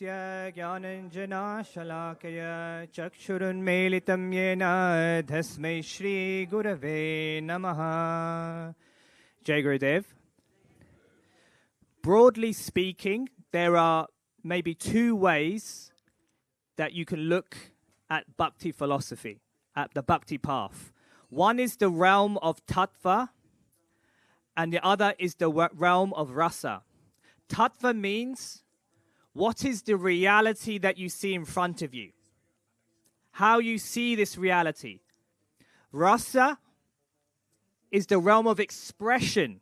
ज्ञानञ्जना शलाकय चक्षुरुन्मीलितं येन तस्मै श्रीगुरवे नमः. Jai Gurudev. Broadly speaking, there are maybe two ways that you can look at bhakti philosophy, at the bhakti path. One is the realm of tattva, and the other is the realm of rasa. Tattva means what is the reality that you see in front of you? How you see this reality. Rasa is the realm of expression,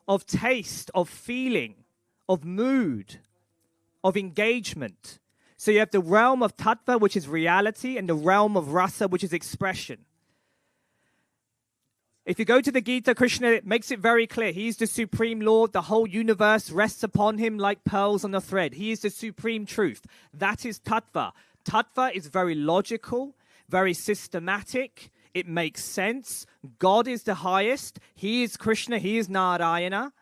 of taste, of feeling, of mood, of engagement. So you have the realm of tattva, which is reality, and the realm of rasa, which is expression. If you go to the Gita, Krishna makes it very clear. He is the Supreme Lord. The whole universe rests upon him like pearls on a thread. He is the supreme truth. That is tattva. Tattva is very logical, very systematic. It makes sense. God is the highest. He is Krishna. He is Narayana.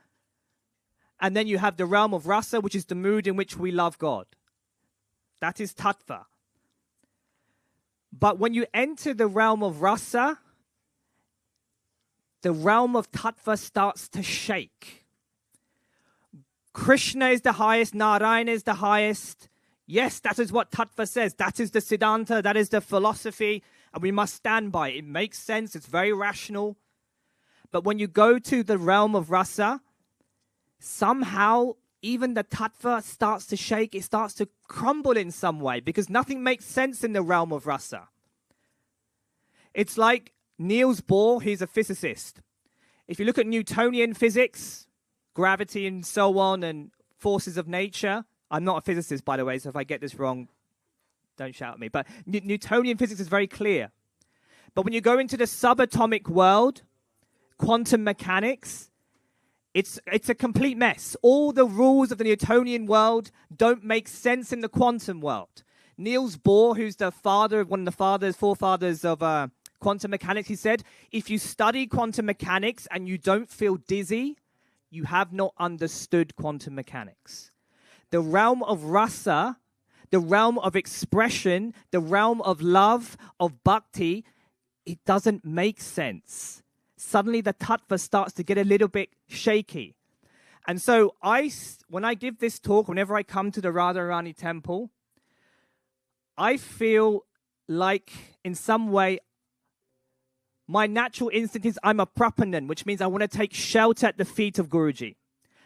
And then you have the realm of rasa, which is the mood in which we love God. That is tattva. But when you enter the realm of rasa, the realm of tattva starts to shake. Krishna is the highest, Narayana is the highest. Yes, that is what tattva says. That is the siddhanta, that is the philosophy, and we must stand by it. It makes sense, it's very rational. But when you go to the realm of rasa, somehow even the tattva starts to shake, it starts to crumble in some way, because nothing makes sense in the realm of rasa. It's like Niels Bohr, he's a physicist. If you look at Newtonian physics, gravity and so on, and forces of nature, I'm not a physicist, by the way, so if I get this wrong, don't shout at me. But Newtonian physics is very clear. But when you go into the subatomic world, quantum mechanics, it's a complete mess. All the rules of the Newtonian world don't make sense in the quantum world. Niels Bohr, who's the father, one of the forefathers of quantum mechanics, he said, if you study quantum mechanics and you don't feel dizzy, you have not understood quantum mechanics. The realm of rasa, the realm of expression, the realm of love, of bhakti, it doesn't make sense. Suddenly the tattva starts to get a little bit shaky. And so when I give this talk, whenever I come to the Radharani temple, I feel like in some way my natural instinct is I'm a prapanan, which means I want to take shelter at the feet of Guruji,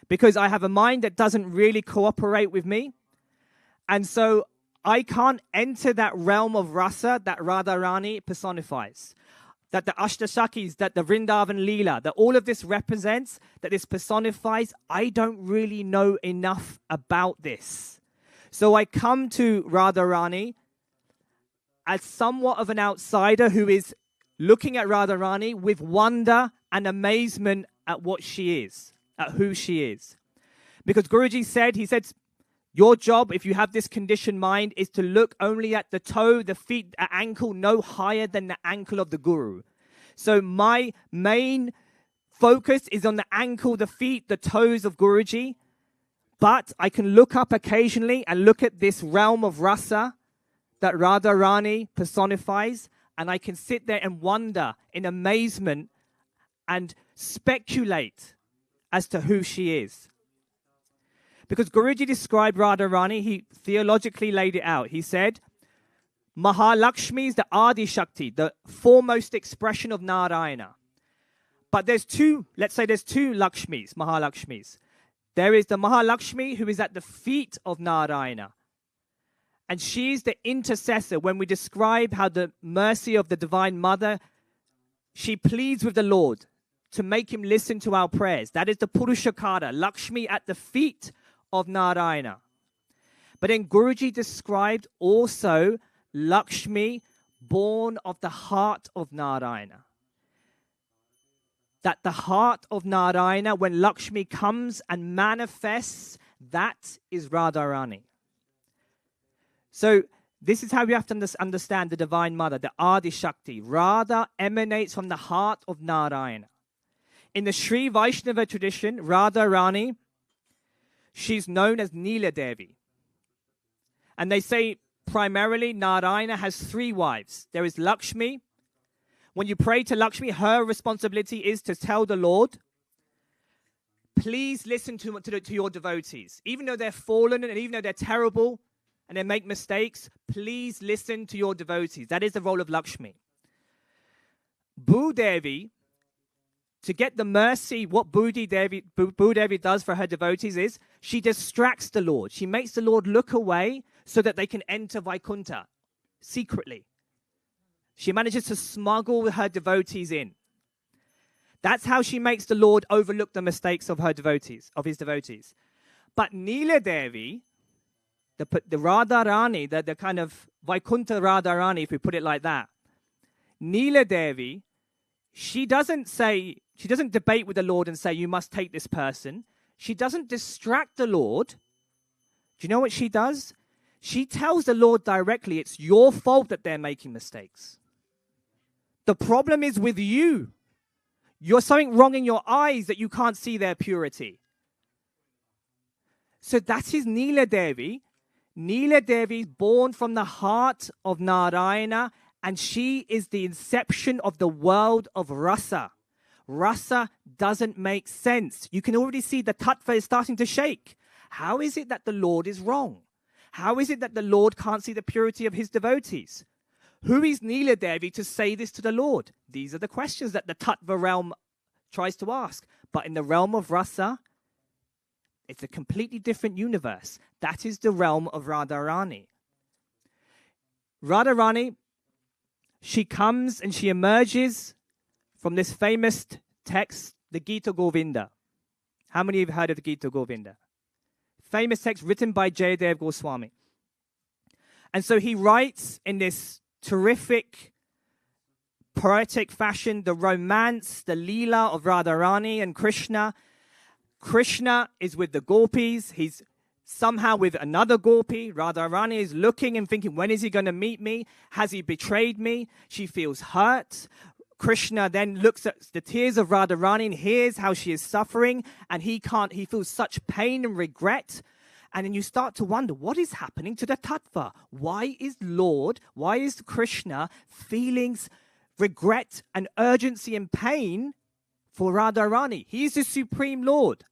because I have a mind that doesn't really cooperate with me. And so I can't enter that realm of rasa that Radharani personifies, that the Ashtashakis, that the Vrindavan Leela, that all of this represents, that this personifies. I don't really know enough about this. So I come to Radharani as somewhat of an outsider who is looking at Radharani with wonder and amazement at what she is, at who she is. Because Guruji said, he said, your job, if you have this conditioned mind, is to look only at the toe, the feet, the ankle, no higher than the ankle of the Guru. So my main focus is on the ankle, the feet, the toes of Guruji. But I can look up occasionally and look at this realm of rasa that Radharani personifies, and I can sit there and wonder in amazement and speculate as to who she is. Because Guruji described Radharani, he theologically laid it out. He said, Mahalakshmi is the Adi Shakti, the foremost expression of Narayana. But there's two Lakshmis, Mahalakshmis. There is the Mahalakshmi who is at the feet of Narayana. And she's the intercessor. When we describe how the mercy of the Divine Mother, she pleads with the Lord to make him listen to our prayers. That is the Purushakara, Lakshmi at the feet of Narayana. But then Guruji described also Lakshmi born of the heart of Narayana. That the heart of Narayana, when Lakshmi comes and manifests, that is Radharani. So this is how we have to understand the Divine Mother, the Adi Shakti. Radha emanates from the heart of Narayana. In the Sri Vaishnava tradition, Radharani, she's known as Neela Devi. And they say primarily Narayana has 3 wives. There is Lakshmi. When you pray to Lakshmi, her responsibility is to tell the Lord, please listen to your devotees. Even though they're fallen and even though they're terrible and they make mistakes, please listen to your devotees. That is the role of Lakshmi. Bhudevi, to get the mercy, what Bhudevi does for her devotees is she distracts the Lord. She makes the Lord look away so that they can enter Vaikuntha secretly. She manages to smuggle her devotees in. That's how she makes the Lord overlook the mistakes of her devotees, of his devotees. But Neela Devi, the Radharani, the kind of Vaikuntha Radharani, if we put it like that, Neela Devi, she doesn't debate with the Lord and say, you must take this person. She doesn't distract the Lord. Do you know what she does? She tells the Lord directly, it's your fault that they're making mistakes. The problem is with you. You're something wrong in your eyes that you can't see their purity. So that is Neela Devi. Neela Devi is born from the heart of Narayana, and she is the inception of the world of rasa. Rasa doesn't make sense. You can already see the tattva is starting to shake. How is it that the Lord is wrong? How is it that the Lord can't see the purity of his devotees? Who is Neela Devi to say this to the Lord? These are the questions that the tattva realm tries to ask. But in the realm of rasa, it's a completely different universe. That is the realm of Radharani. Radharani, she comes and she emerges from this famous text, the Gita Govinda. How many of you have heard of the Gita Govinda? Famous text written by Jayadev Goswami. And so he writes in this terrific, poetic fashion, the romance, the Leela of Radharani and Krishna. Krishna is with the gopis. He's somehow with another gopi. Radharani is looking and thinking, when is he going to meet me? Has he betrayed me? She feels hurt. Krishna then looks at the tears of Radharani and hears how she is suffering, and he feels such pain and regret. And then you start to wonder, what is happening to the tattva? Why is Krishna feeling regret and urgency and pain for Radharani? He is the Supreme Lord.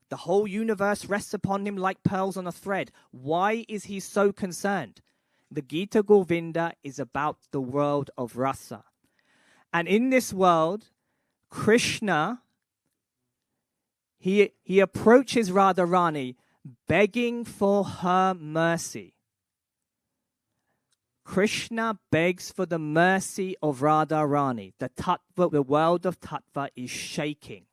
The whole universe rests upon him like pearls on a thread. Why is he so concerned? The Gita Govinda is about the world of rasa. And in this world, Krishna, he approaches Radharani begging for her mercy. Krishna begs for the mercy of Radharani. The world of tattva is shaking.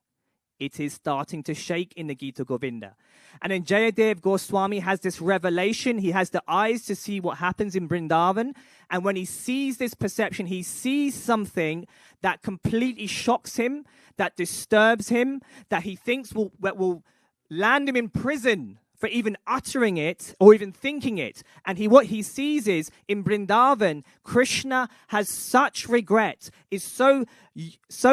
It is starting to shake in the Gita Govinda. And then Jayadev Goswami has this revelation. He has the eyes to see what happens in Vrindavan. And when he sees this perception, he sees something that completely shocks him, that disturbs him, that he thinks will land him in prison for even uttering it or even thinking it. And what he sees is, in Vrindavan, Krishna has such regret, is so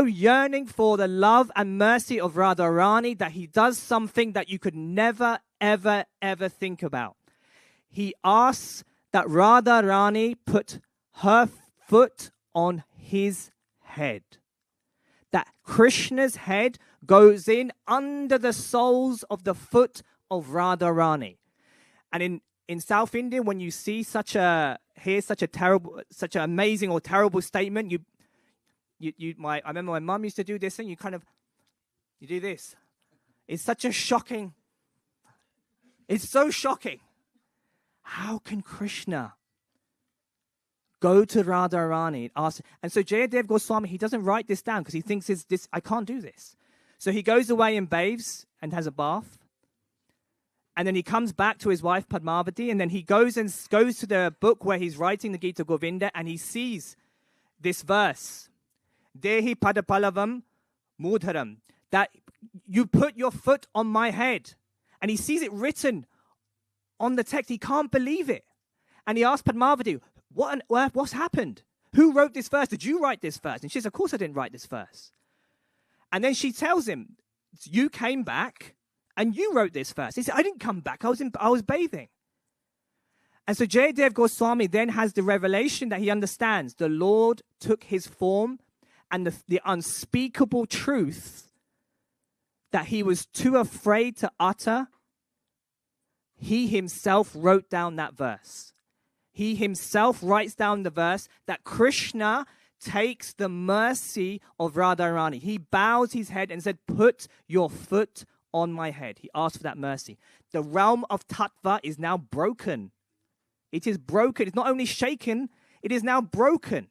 yearning for the love and mercy of Radharani that he does something that you could never, ever, ever think about. He asks that Radharani put her foot on his head. That Krishna's head goes in under the soles of the foot of Radharani. And in South India, when you see such an amazing or terrible statement, I remember my mum used to do this thing. You do this. It's so shocking. How can Krishna go to Radharani and ask? And so Jayadev Goswami, he doesn't write this down because he thinks I can't do this. So he goes away and bathes and has a bath. And then he comes back to his wife Padmavati, and then he goes to the book where he's writing the Gita Govinda, and he sees this verse, Dehi Padapalavam Mudharam, that you put your foot on my head. And he sees it written on the text. He can't believe it. And he asks Padmavati, what on earth, what's happened? Who wrote this verse? Did you write this verse? And she says, of course I didn't write this verse. And then she tells him, you came back and you wrote this verse. He said, I didn't come back. I was bathing. And so Jayadev Goswami then has the revelation that he understands the Lord took his form, and the unspeakable truth that he was too afraid to utter, he himself wrote down that verse. He himself writes down the verse that Krishna takes the mercy of Radharani. He bows his head and said, "Put your foot on my head." He asked for that mercy. The realm of tattva is now broken. It is broken. It's not only shaken, it is now broken.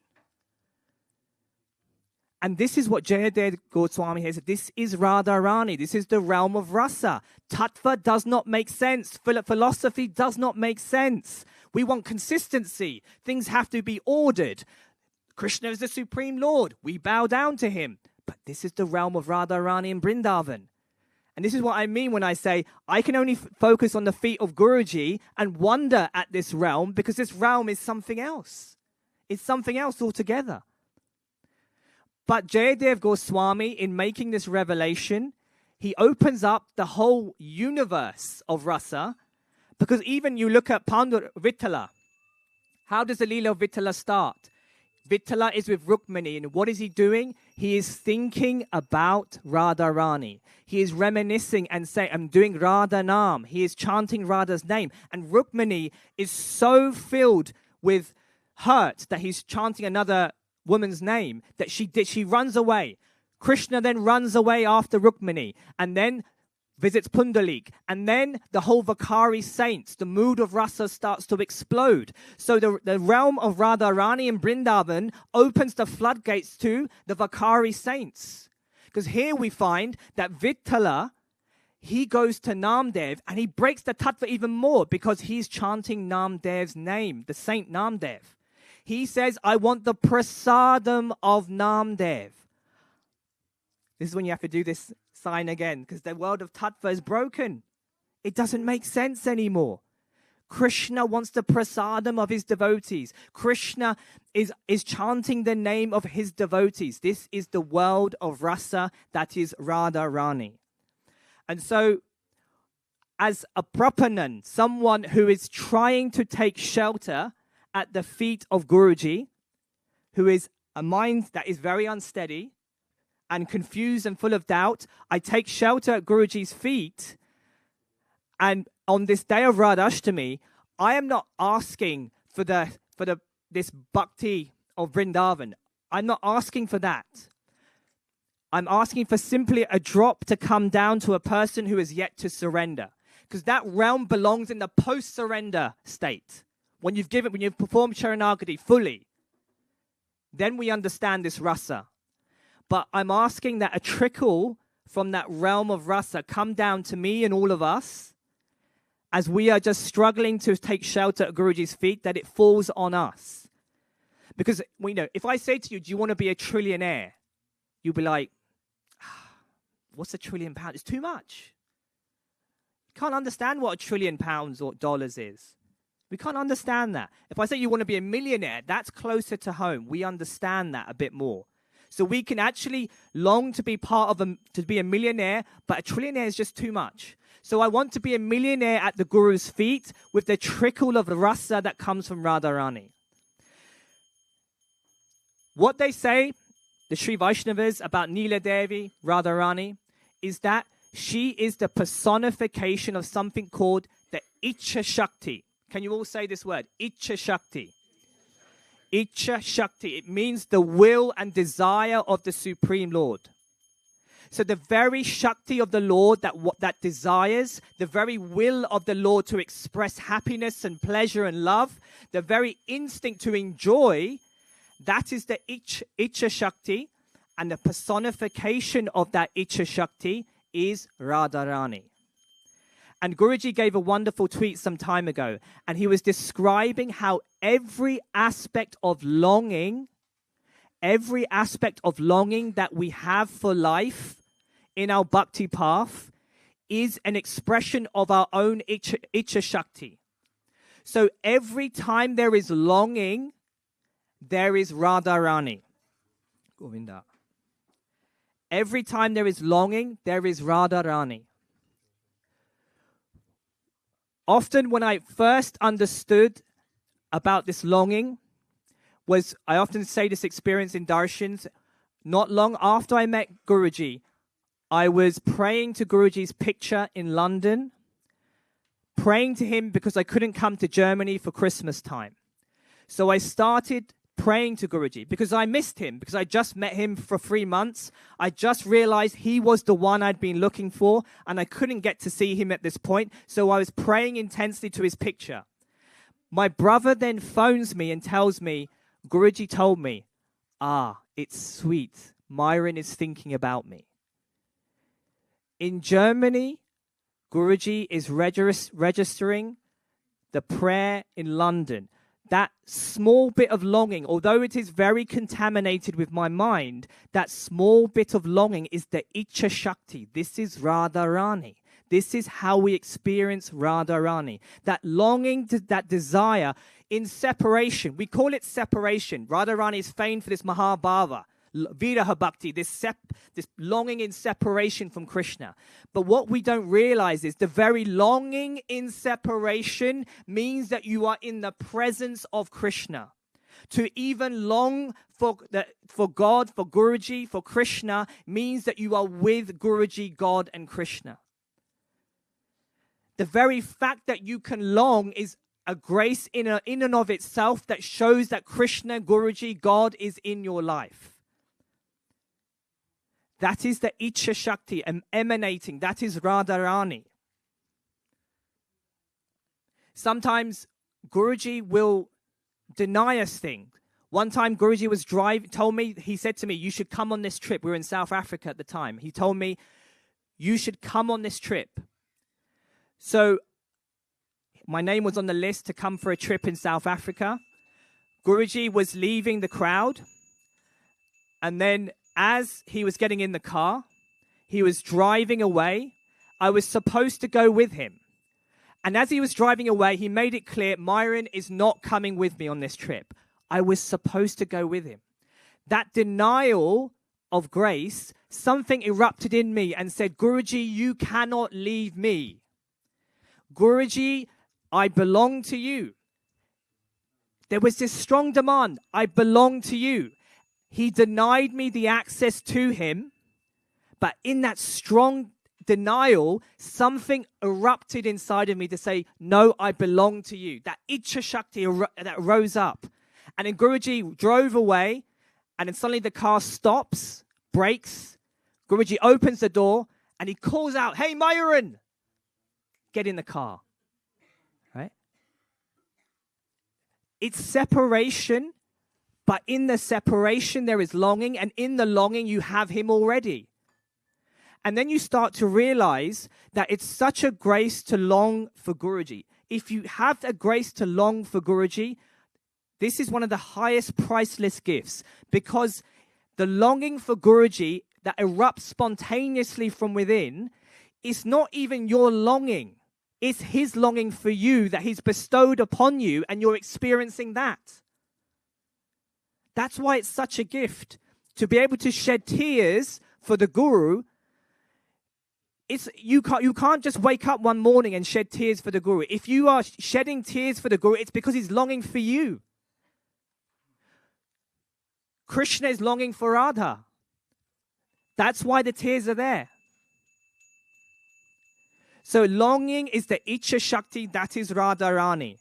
And this is what Jayadev Goswami has said. This is Radharani. This is the realm of rasa. Tattva does not make sense. Philosophy does not make sense. We want consistency. Things have to be ordered. Krishna is the Supreme Lord. We bow down to him. But this is the realm of Radharani and Vrindavan. And this is what I mean when I say I can only focus on the feet of Guruji and wonder at this realm, because this realm is something else. It's something else altogether. But Jayadev Goswami, in making this revelation, he opens up the whole universe of rasa, because even you look at Pandur Vittala. How does the Leela of Vittala start? Vittala is with Rukmini, and what is he doing? He is thinking about Radharani. He is reminiscing and saying, "I'm doing Radha Nam." He is chanting Radha's name. And Rukmini is so filled with hurt that he's chanting another woman's name that she runs away. Krishna then runs away after Rukmini and then visits Pundalik, and then the whole Vakari saints, the mood of rasa starts to explode. So the realm of Radharani and Vrindavan opens the floodgates to the Vakari saints, because here we find that Vittala, he goes to Namdev and he breaks the tattva even more, because he's chanting Namdev's name, the saint Namdev. He says, "I want the prasadam of Namdev." This is when you have to do this sign again, because the world of tattva is broken. It doesn't make sense anymore. Krishna wants the prasadam of his devotees. Krishna is chanting the name of his devotees. This is the world of rasa, that is Radharani. And so, as a prapanan, someone who is trying to take shelter at the feet of Guruji, who is a mind that is very unsteady and confused and full of doubt, I take shelter at Guruji's feet. And on this day of Radhashtami, I am not asking for this bhakti of Vrindavan. I'm not asking for that. I'm asking for simply a drop to come down to a person who is yet to surrender, because that realm belongs in the post-surrender state. When you've performed Sharanagati fully, then we understand this rasa. But I'm asking that a trickle from that realm of rasa come down to me and all of us, as we are just struggling to take shelter at Guruji's feet, that it falls on us. Because if I say to you, "Do you want to be a trillionaire?" You'll be like, "What's £1 trillion? It's too much. You can't understand what £1 trillion or dollars is. We can't understand that." If I say you want to be a millionaire, that's closer to home. We understand that a bit more. So we can actually long to be to be a millionaire, but $1 trillion is just too much. So I want to be a millionaire at the Guru's feet with the trickle of rasa that comes from Radharani. What they say, the Sri Vaishnavas, about Neela Devi, Radharani, is that she is the personification of something called the Ichha Shakti. Can you all say this word? Ichha Shakti. Ichha Shakti. It means the will and desire of the Supreme Lord. So the very Shakti of the Lord that desires, the very will of the Lord to express happiness and pleasure and love, the very instinct to enjoy, that is the Ichha Shakti, and the personification of that Ichha Shakti is Radharani. And Guruji gave a wonderful tweet some time ago, and he was describing how every aspect of longing that we have for life in our bhakti path is an expression of our own Ichha Shakti. So every time there is longing, there is Radharani. Govinda. Every time there is longing, there is Radharani. Often when I first understood about this longing was, I often say this experience in darshans, not long after I met Guruji, I was praying to Guruji's picture in London, praying to him because I couldn't come to Germany for Christmas time. So I started praying to Guruji because I missed him, because I just met him for 3 months. I just realized he was the one I'd been looking for, and I couldn't get to see him at this point. So I was praying intensely to his picture. My brother then phones me and tells me, Guruji told me, it's sweet. Myron is thinking about me. In Germany, Guruji is registering the prayer in London. That small bit of longing, although it is very contaminated with my mind, that small bit of longing is the Icha Shakti. This is Radharani. This is how we experience Radharani. That longing, that desire in separation. We call it separation. Radharani is famed for this Mahabhava, Viraha Bhakti, this longing in separation from Krishna. But what we don't realize is the very longing in separation means that you are in the presence of Krishna. To even long for God, for Guruji, for Krishna, means that you are with Guruji, God, and Krishna. The very fact that you can long is a grace in and of itself that shows that Krishna, Guruji, God is in your life. That is the Icha Shakti emanating. That is Radharani. Sometimes Guruji will deny us things. One time Guruji was he said to me, you should come on this trip. We were in South Africa at the time. He told me, you should come on this trip. So my name was on the list to come for a trip in South Africa. Guruji was leaving the crowd. And then as he was getting in the car, he was driving away. I was supposed to go with him. And as he was driving away, he made it clear, Myron is not coming with me on this trip. I was supposed to go with him. That denial of grace, something erupted in me and said, Guruji, you cannot leave me. Guruji, I belong to you. There was this strong demand. I belong to you. He denied me the access to him, but in that strong denial, something erupted inside of me to say, no, I belong to you. That Icha Shakti that rose up. And then Guruji drove away, and then suddenly the car stops, brakes. Guruji opens the door, and he calls out, hey, Myron, get in the car. Right? It's separation. But in the separation, there is longing, and in the longing, you have him already. And then you start to realize that it's such a grace to long for Guruji. If you have a grace to long for Guruji, this is one of the highest priceless gifts, because the longing for Guruji that erupts spontaneously from within is not even your longing. It's his longing for you that he's bestowed upon you, and you're experiencing that. That's why it's such a gift to be able to shed tears for the Guru. You can't just wake up one morning and shed tears for the Guru. If you are shedding tears for the Guru, it's because he's longing for you. Krishna is longing for Radha. That's why the tears are there. So longing is the Icha Shakti, that is Radharani.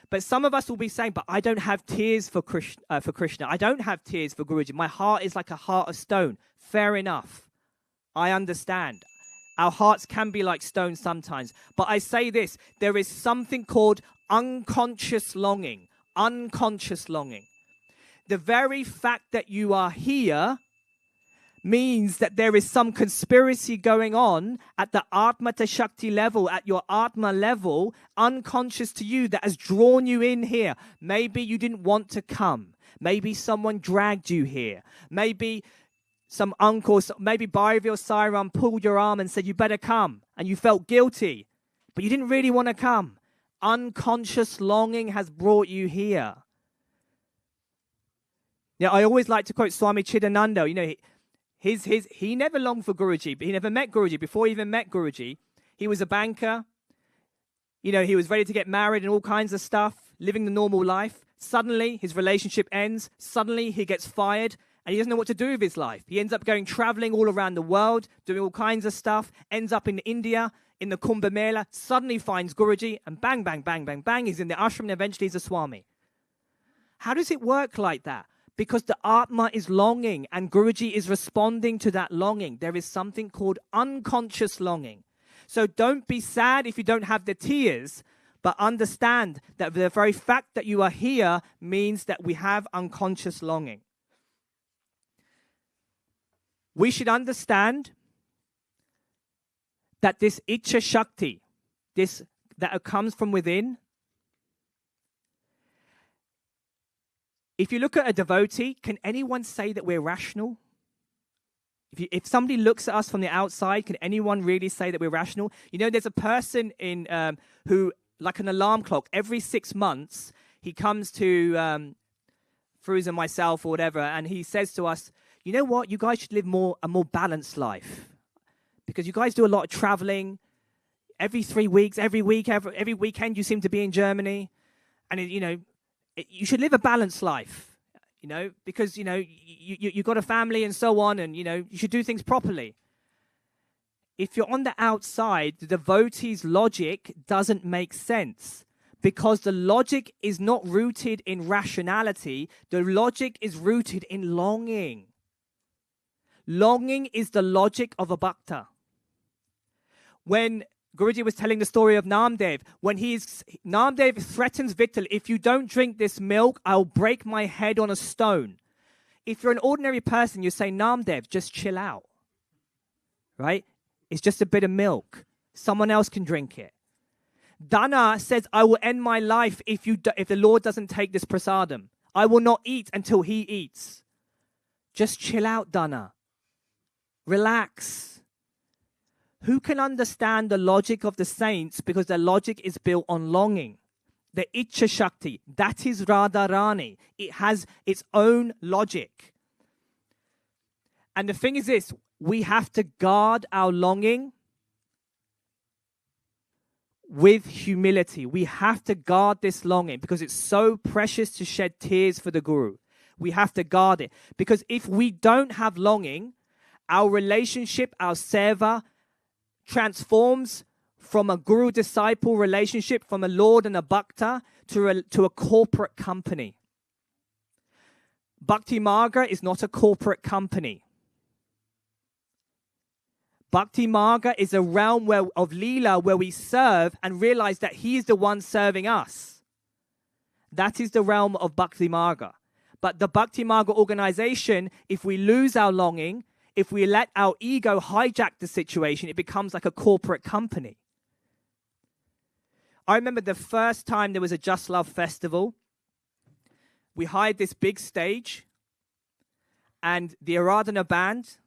But some of us will be saying, but I don't have tears for Krishna. I don't have tears for Guruji. My heart is like a heart of stone. Fair enough. I understand. Our hearts can be like stone sometimes. But I say this, there is something called unconscious longing. Unconscious longing. The very fact that you are here means that there is some conspiracy going on at the Atma Shakti level, at your Atma level, unconscious to you, that has drawn you in here. Maybe you didn't want to come. Maybe someone dragged you here. Maybe some uncle, maybe Bhaivi or Sairam pulled your arm and said, you better come. And you felt guilty, but you didn't really want to come. Unconscious longing has brought you here. Now, I always like to quote Swami Chidananda. You know, he never longed for Guruji, but he never met Guruji. Before he even met Guruji, he was a banker. he was ready to get married and all kinds of stuff, living the normal life. Suddenly, his relationship ends. Suddenly, he gets fired, and he doesn't know what to do with his life. He ends up traveling all around the world, doing all kinds of stuff, ends up in India, in the Kumbh Mela, suddenly finds Guruji, and bang, bang, bang, bang, bang, he's in the ashram, and eventually he's a Swami. How does it work like that? Because the Atma is longing, and Guruji is responding to that longing. There is something called unconscious longing. So don't be sad if you don't have the tears, but understand that the very fact that you are here means that we have unconscious longing. We should understand that this Ichcha Shakti, that comes from within, if you look at a devotee, can anyone say that we're rational? If somebody looks at us from the outside, can anyone really say that we're rational? There's a person who, like an alarm clock, every 6 months, he comes to Fruz and myself or whatever, and he says to us, you know what, you guys should live a more balanced life. Because you guys do a lot of traveling. Every 3 weeks, every weekend you seem to be in Germany. And, you should live a balanced life, because, you've got a family and so on, and, you should do things properly. If you're on the outside, the devotee's logic doesn't make sense, because the logic is not rooted in rationality. The logic is rooted in longing. Longing is the logic of a bhakta. When Guruji was telling the story of Namdev, when Namdev threatens Vittal, if you don't drink this milk, I'll break my head on a stone. If you're an ordinary person, you say, Namdev, just chill out. Right? It's just a bit of milk. Someone else can drink it. Dana says, I will end my life if the Lord doesn't take this prasadam. I will not eat until he eats. Just chill out, Dana. Relax. Who can understand the logic of the saints? Because their logic is built on longing. The Ichcha Shakti, that is Radharani. It has its own logic. And the thing is this, we have to guard our longing with humility. We have to guard this longing because it's so precious to shed tears for the Guru. We have to guard it. Because if we don't have longing, our relationship, our seva, transforms from a guru-disciple relationship, from a lord and a bhakta, to a corporate company. Bhakti Marga is not a corporate company. Bhakti Marga is a realm of Leela where we serve and realize that he is the one serving us. That is the realm of Bhakti Marga. But the Bhakti Marga organization, if we lose our longing, if we let our ego hijack the situation, it becomes like a corporate company. I remember the first time there was a Just Love festival. We hired this big stage, and the Aradhana band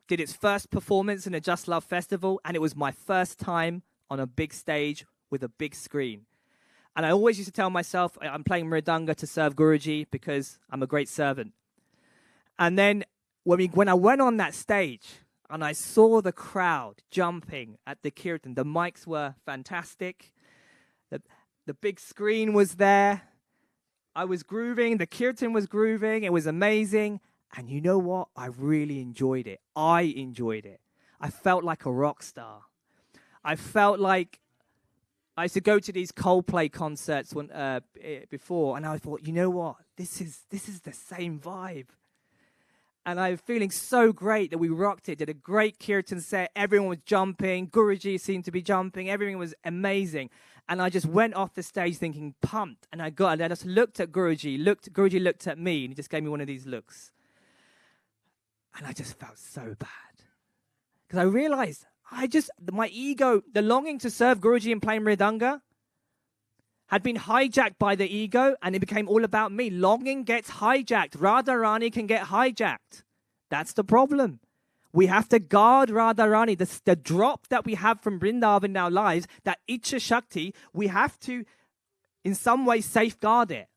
did its first performance in a Just Love festival, and it was my first time on a big stage with a big screen. And I always used to tell myself, I'm playing Mridanga to serve Guruji because I'm a great servant. And then when I went on that stage and I saw the crowd jumping at the kirtan, the mics were fantastic. The big screen was there. I was grooving. The kirtan was grooving. It was amazing. And you know what? I really enjoyed it. I enjoyed it. I felt like a rock star. I felt like I used to go to these Coldplay concerts before, and I thought, you know what? This is the same vibe. And I'm feeling so great that we rocked it. Did a great kirtan set. Everyone was jumping. Guruji seemed to be jumping. Everything was amazing. And I just went off the stage thinking pumped. And I just looked at Guruji. Guruji looked at me, and he just gave me one of these looks. And I just felt so bad. Because I realized my ego, the longing to serve Guruji and play Mridanga had been hijacked by the ego, and it became all about me. Longing gets hijacked. Radharani can get hijacked. That's the problem. We have to guard Radharani. The drop that we have from Vrindavan in our lives, that Ichcha Shakti, we have to, in some way, safeguard it.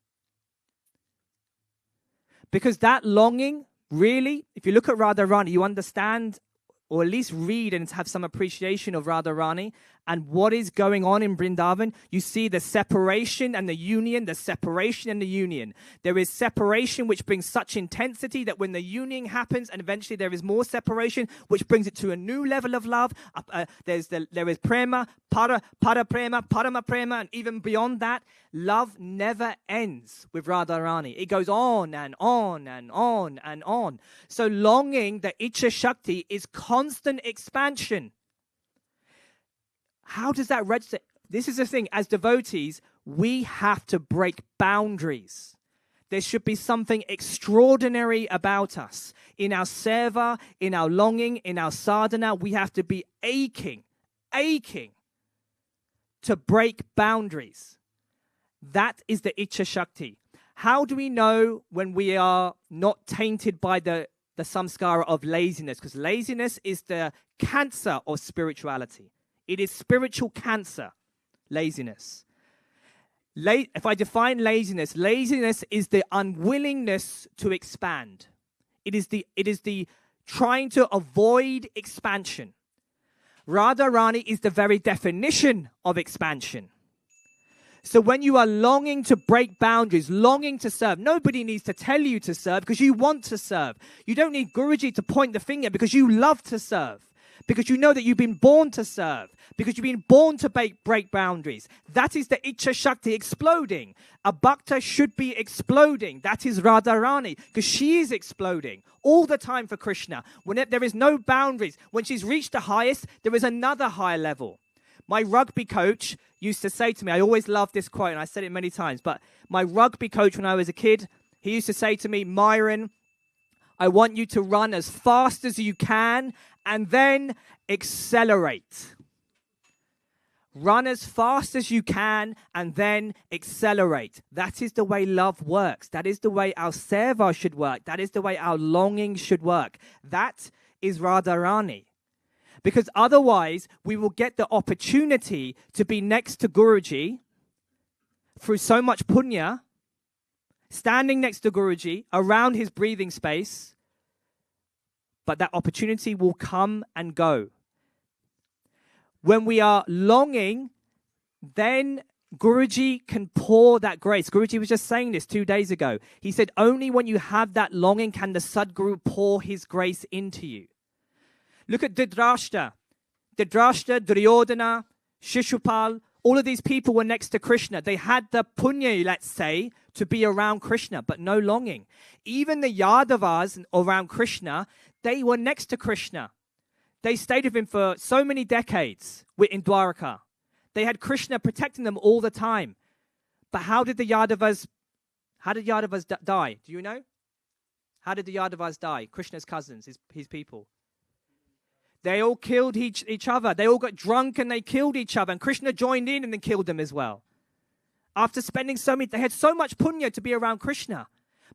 Because that longing, really, if you look at Radharani, you understand, or at least read and have some appreciation of Radharani, And what is going on in Vrindavan? You see the separation and the union, the separation and the union. There is separation which brings such intensity that when the union happens and eventually there is more separation, which brings it to a new level of love. There is prema, para prema, parama prema, and even beyond that, love never ends with Radharani. It goes on and on and on and on. So longing, the Ichcha Shakti, is constant expansion. How does that register? This is the thing. As devotees, we have to break boundaries. There should be something extraordinary about us. In our seva, in our longing, in our sadhana, we have to be aching to break boundaries. That is the Ichcha Shakti. How do we know when we are not tainted by the samskara of laziness? Because laziness is the cancer of spirituality. It is spiritual cancer, laziness. If I define laziness, laziness is the unwillingness to expand. It is the trying to avoid expansion. Radharani is the very definition of expansion. So when you are longing to break boundaries, longing to serve, nobody needs to tell you to serve because you want to serve. You don't need Guruji to point the finger because you love to serve. Because you know that you've been born to serve. Because you've been born to break boundaries. That is the Ichcha Shakti exploding. A bhakta should be exploding. That is Radharani. Because she is exploding all the time for Krishna. When there is no boundaries. When she's reached the highest, there is another higher level. My rugby coach used to say to me, I always loved this quote, and I said it many times, but my rugby coach when I was a kid, he used to say to me, Myron, I want you to run as fast as you can and then accelerate. Run as fast as you can and then accelerate. That is the way love works. That is the way our seva should work. That is the way our longing should work. That is Radharani. Because otherwise, we will get the opportunity to be next to Guruji through so much punya, standing next to Guruji, around his breathing space, but that opportunity will come and go. When we are longing, then Guruji can pour that grace. Guruji was just saying this 2 days ago. He said, only when you have that longing can the Sadguru pour his grace into you. Look at Dhritarashtra, Duryodhana, Shishupal. All of these people were next to Krishna. They had the punya, let's say, to be around Krishna, but no longing. Even the Yadavas around Krishna, they were next to Krishna. They stayed with him for so many decades in Dwaraka. They had Krishna protecting them all the time. But how did the Yadavas die? Do you know? How did the Yadavas die? Krishna's cousins, his people. They all killed each other. They all got drunk and they killed each other. And Krishna joined in and then killed them as well. After spending they had so much punya to be around Krishna.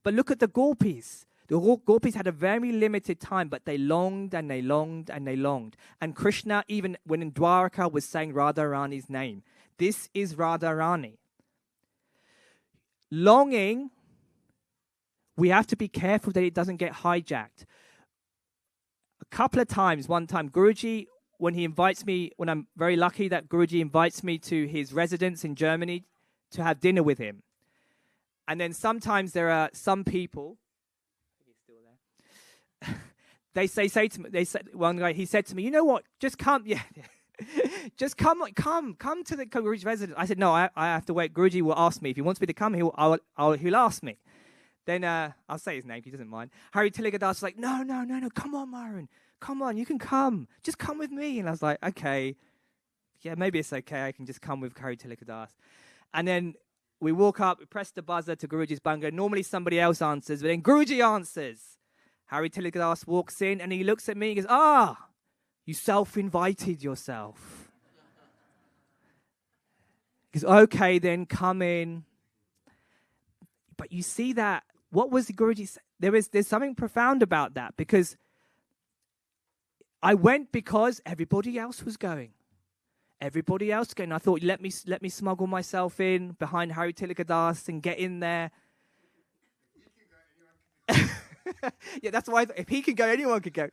But look at the Gopis. The Gopis had a very limited time, but they longed and they longed and they longed. And Krishna, even when in Dwaraka, was saying Radharani's name. This is Radharani. Longing, we have to be careful that it doesn't get hijacked. A couple of times, one time, Guruji, when I'm very lucky that Guruji invites me to his residence in Germany to have dinner with him. And then sometimes there are some people, he's still there. One guy, he said to me, you know what, just come, just come to the Guruji's residence. I said, no, I have to wait. Guruji will ask me. If he wants me to come, he'll ask me. Then I'll say his name, he doesn't mind. Hari Tiligadas was like, no, come on, Myron. Come on, you can come. Just come with me. And I was like, okay. Yeah, maybe it's okay. I can just come with Hari Tiligadas. And then we walk up, we press the buzzer to Guruji's bungalow. Normally somebody else answers, but then Guruji answers. Hari Tiligadas walks in and he looks at me and goes, you self-invited yourself. He goes, okay, then come in. But you see that, what was the Guruji saying? There's something profound about that, because I went because everybody else was going. Everybody else going. I thought, let me smuggle myself in behind Hari Tiligadas and get in there. Yeah, that's why if he can go, anyone could go.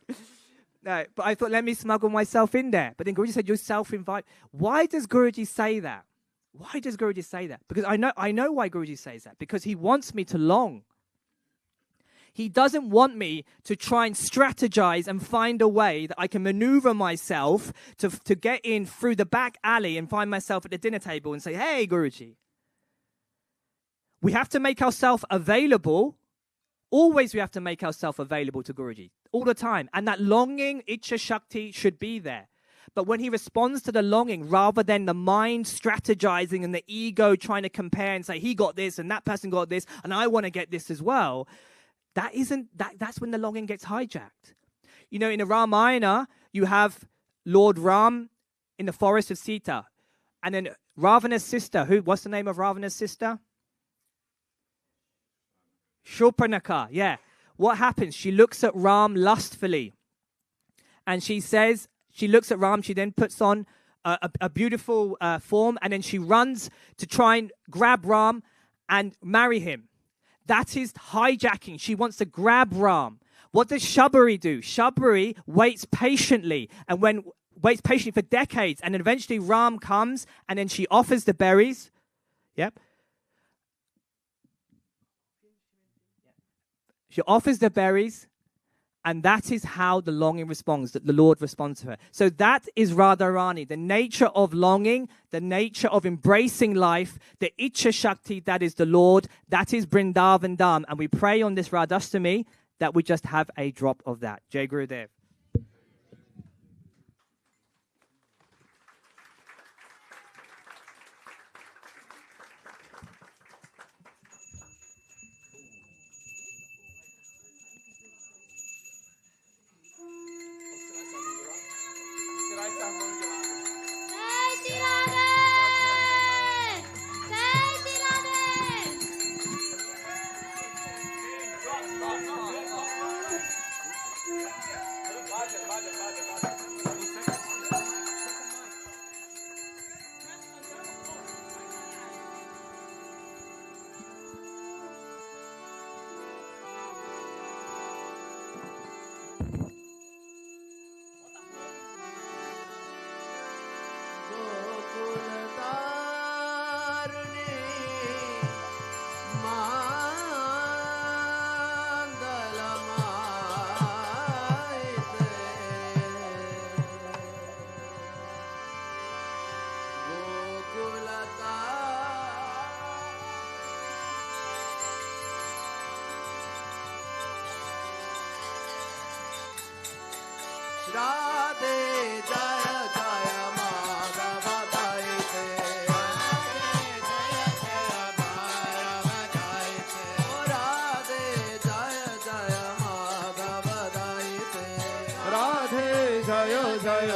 No, but I thought, let me smuggle myself in there. But then Guruji said, you self-invite. Why does Guruji say that? Why does Guruji say that? Because I know why Guruji says that. Because he wants me to long. He doesn't want me to try and strategize and find a way that I can maneuver myself to get in through the back alley and find myself at the dinner table and say, hey, Guruji. We have to make ourselves available. Always we have to make ourselves available to Guruji. All the time. And that longing, Icha Shakti, should be there. But when he responds to the longing, rather than the mind strategizing and the ego trying to compare and say, he got this and that person got this and I want to get this as well, that's when the longing gets hijacked. You know, in the Ramayana, you have Lord Ram in the forest of Sita. And then Ravana's sister, what's the name of Ravana's sister? Shurpanakha, yeah. What happens? She looks at Ram lustfully. And she looks at Ram, she then puts on a beautiful form, and then she runs to try and grab Ram and marry him. That is hijacking. She wants to grab Ram. What does Shabari do? Shabari waits patiently for decades, and eventually Ram comes, and then she offers the berries. Yep. She offers the berries, and that is how the longing responds, that the Lord responds to her. So that is Radharani, the nature of longing, the nature of embracing life, the Icha Shakti, that is the Lord, that is Vrindavan Dham. And we pray on this Radhashtami that we just have a drop of that. Jai Gurudev. Radhe Jaya Jaya Madhava Daite. Radhe Jaya Jaya Madhava Daite. Radhe Jaya Jaya Madhava Daite. Radhe Jaya Jaya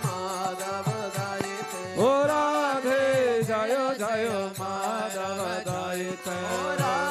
Madhava Daite. Radhe Jaya Jaya Madhava Daite.